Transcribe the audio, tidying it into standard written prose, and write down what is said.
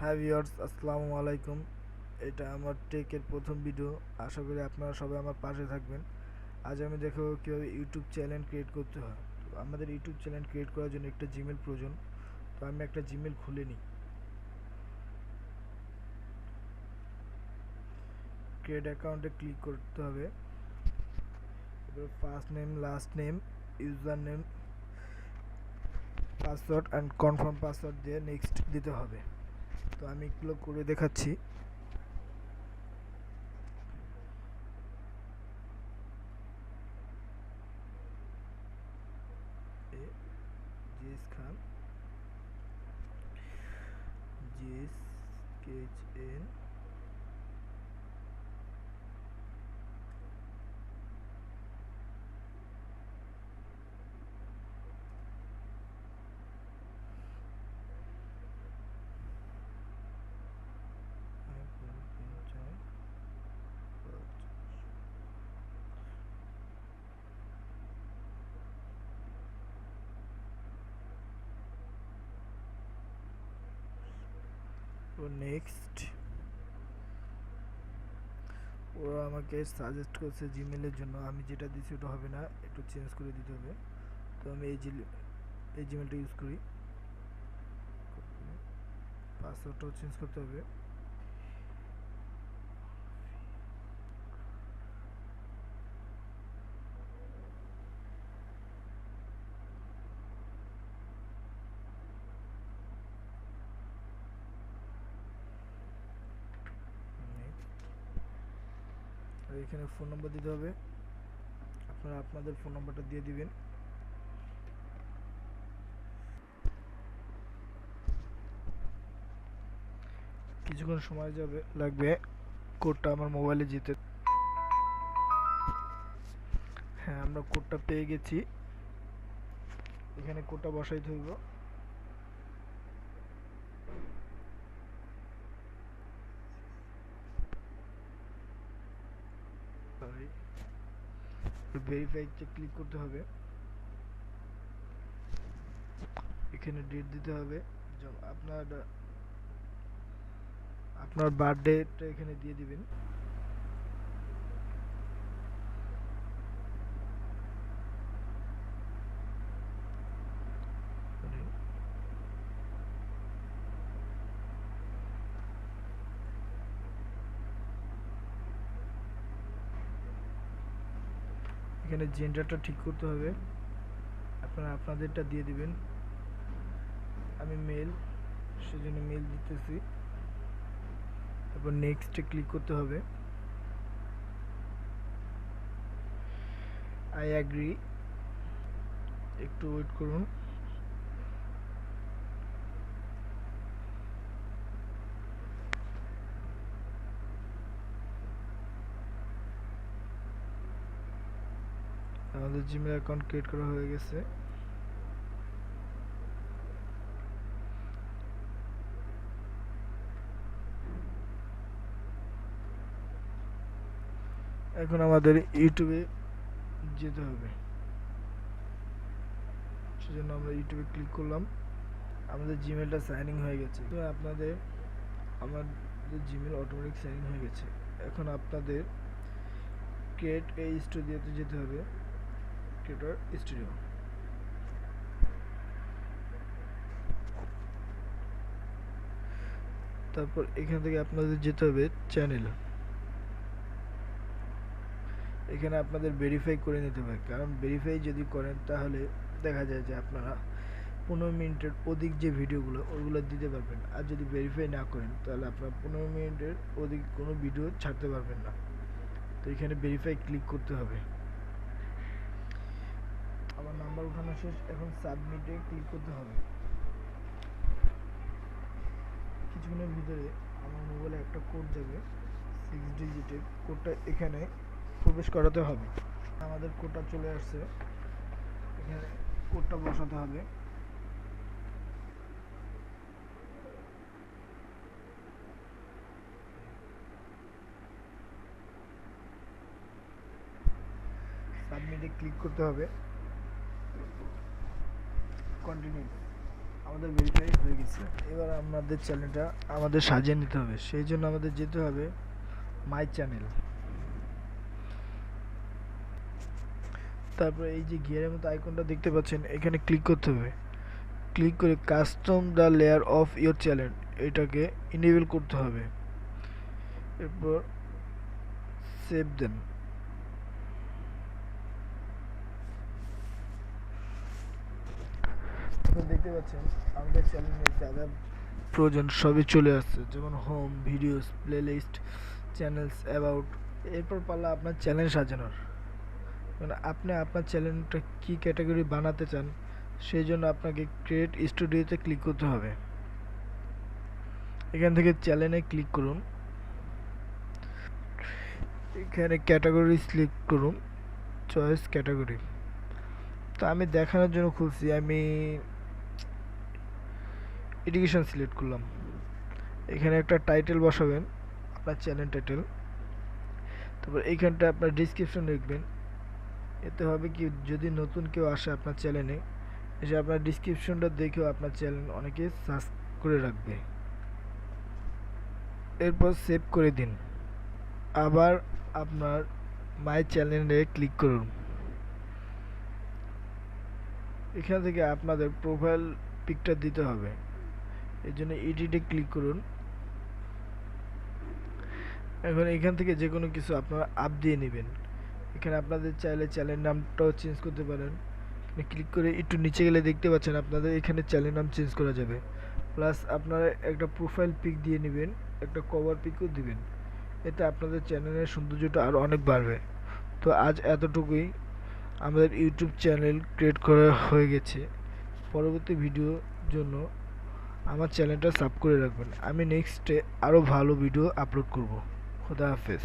Hi viewers, আসসালামু আলাইকুম। এটা আমার টেকের প্রথম ভিডিও। আশা করি আপনারা সবাই আমার পাশে থাকবেন। আজ আমি দেখাবো কীভাবে ইউটিউব চ্যানেল ক্রিয়েট করতে হয়। তো আমাদের ইউটিউব চ্যানেল ক্রিয়েট করার জন্য একটা জিমেল প্রয়োজন। তো আমি একটা জিমেল খুলে নিই। ক্রিয়েট অ্যাকাউন্টে ক্লিক করতে হবে। এবার first name, last name, user name, password and confirm password দিয়ে নেক্সট দিতে হবে। তো আমি এগুলো করে দেখাচ্ছি। জিএস খান, জিএস কেচ এন, ও নেক্সট। ওরা আমাকে সাজেস্ট করছে জিমেলের জন্য, আমি যেটা দিচ্ছি ওটা হবে না, একটু চেঞ্জ করে দিতে হবে। তো আমি এই জিমেলটা ইউজ করি। পাসওয়ার্ডটাও চেঞ্জ করতে হবে। আর এখানে ফোন নাম্বার দিতে হবে। আপনারা আপনাদের ফোন নাম্বারটা দিয়ে দিবেন। কিছুক্ষণ সময় লাগবে কোডটা আমার মোবাইলে যেতে। হ্যাঁ, আমরা কোডটা পেয়ে গেছি। এখানে কোডটা বসাইতে হইব। ভেরিফাইতে ক্লিক করতে হবে। এখানে ডেট দিতে হবে। আপনার আপনার বার্থডেটা এখানে দিয়ে দিবেন। এখানে জেন্ডারটা ঠিক করতে হবে। আপনারা আপনাদেরটা দিয়ে দিবেন। আমি মেল, সেজন্য মেল দিতেছি। তারপর নেক্সটে ক্লিক করতে হবে। আই অ্যাগ্রি, একটু ওয়েট করুন। আমাদের জিমেল অ্যাকাউন্ট ক্রিয়েট করা হয়ে গেছে। এখন আমাদের ইউটিউবে যেতে হবে, সেজন্য আমরা ইউটিউবে ক্লিক করলাম। আমাদের জিমেলটা সাইন ইন হয়ে গেছে। তো আমাদের জিমেল অটোমেটিক সাইন ইন হয়ে গেছে। এখন আপনাদের ক্রিয়েট এ স্টুডিওতে যেতে হবে। ক্রিয়েটর স্টুডিও, তারপর এখান থেকে আপনাদের যেতে হবে চ্যানেল। এখানে আপনাদের ভেরিফাই করে নিতে হবে, কারণ ভেরিফাই যদি করেন তাহলে দেখা যায় যে আপনারা 15 মিনিটের অধিক যে ভিডিওগুলো ওইগুলো দিতে পারবেন। আর যদি ভেরিফাই না করেন তাহলে আপনারা 15 মিনিটের অধিক কোনো ভিডিও ছাড়তে পারবেন না। তো এখানে ভেরিফাই ক্লিক করতে হবে। আমার নাম্বার উঠানো শেষ, এখন সাবমিটে ক্লিক করতে হবে। কিছুক্ষণের ভিতরে আমার মোবাইলে একটা কোড যাবে, 6 ডিজিটের কোডটা এখানে প্রবেশ করাতে হবে। আমাদের কোডটা চলে আসছে, এখানে কোডটা বসাতে হবে। সাবমিটে ক্লিক করতে হবে। কন্টিনিউ। আমাদের ভেরিফাই হয়ে গেছে। এবার আমাদের চ্যানেলটা আমাদের সাজিয়ে নিতে হবে, সেই জন্য আমাদের যেতে হবে মাই চ্যানেল। তারপরে এই যে গিয়ারের মতো আইকনটা দেখতে পাচ্ছেন, এখানে ক্লিক করতে হবে। ক্লিক করে custom the layer of your channel এটাকে ইনেবল করতে হবে। এরপর সেভ দেন। দেখতে পাচ্ছেন আমাদের চ্যানেলে যা যা প্রয়োজন সবই চলে আসছে, যেমন home, videos, playlist, channels, about. এরপর পালা আপনার চ্যানেল সাজানোর, মানে আপনি আপনার চ্যানেলটা কী ক্যাটাগরি বানাতে চান, সেই জন্য আপনাকে ক্রিয়েট স্টুডিওতে ক্লিক করতে হবে। এখান থেকে চ্যানেলে ক্লিক করুন, এখানে ক্যাটাগরি সিলেক্ট করুন, চয়েস ক্যাটাগরি। তো আমি দেখানোর জন্য খুলছি, আমি এডুকেশন সিলেক্ট করলাম। এখানে একটা টাইটেল বসাবেন, আপনার চ্যানেল টাইটেল। তারপর এইখানটা আপনার ডিসক্রিপশন লিখবেন। এতে হবে কি, যদি নতুন কেউ আসে আপনার চ্যানেলে, এসে আপনার ডিসক্রিপশনটা দেখেও আপনার চ্যানেল অনেকে সার্চ করে রাখবে। এরপর সেভ করে দিন। আবার আপনার মাই চ্যানেলে ক্লিক করুন। এখান থেকে আপনাদের প্রোফাইল পিকচার দিতে হবে, এর জন্য এডিটে ক্লিক করুন। এখন এখান থেকে যে কোনো কিছু আপনারা আপ দিয়ে নেবেন। এখানে আপনাদের চাইলে চ্যানেল নামটাও চেঞ্জ করতে পারেন। ক্লিক করে একটু নিচে গেলে দেখতে পাচ্ছেন আপনাদের এখানে চ্যানেল নাম চেঞ্জ করা যাবে। প্লাস আপনারা একটা প্রোফাইল পিক দিয়ে নেবেন, একটা কভার পিকও দিবেন। এতে আপনাদের চ্যানেলের সৌন্দর্যটা আরও অনেক বাড়বে। তো আজ এতটুকুই। আমাদের ইউটিউব চ্যানেল ক্রিয়েট করা হয়ে গেছে। পরবর্তী ভিডিওর জন্য আমার চ্যানেলটা সাব করে রাখবেন। আমি নেক্সটে আরও ভালো ভিডিও আপলোড করব। খুদা হাফেজ।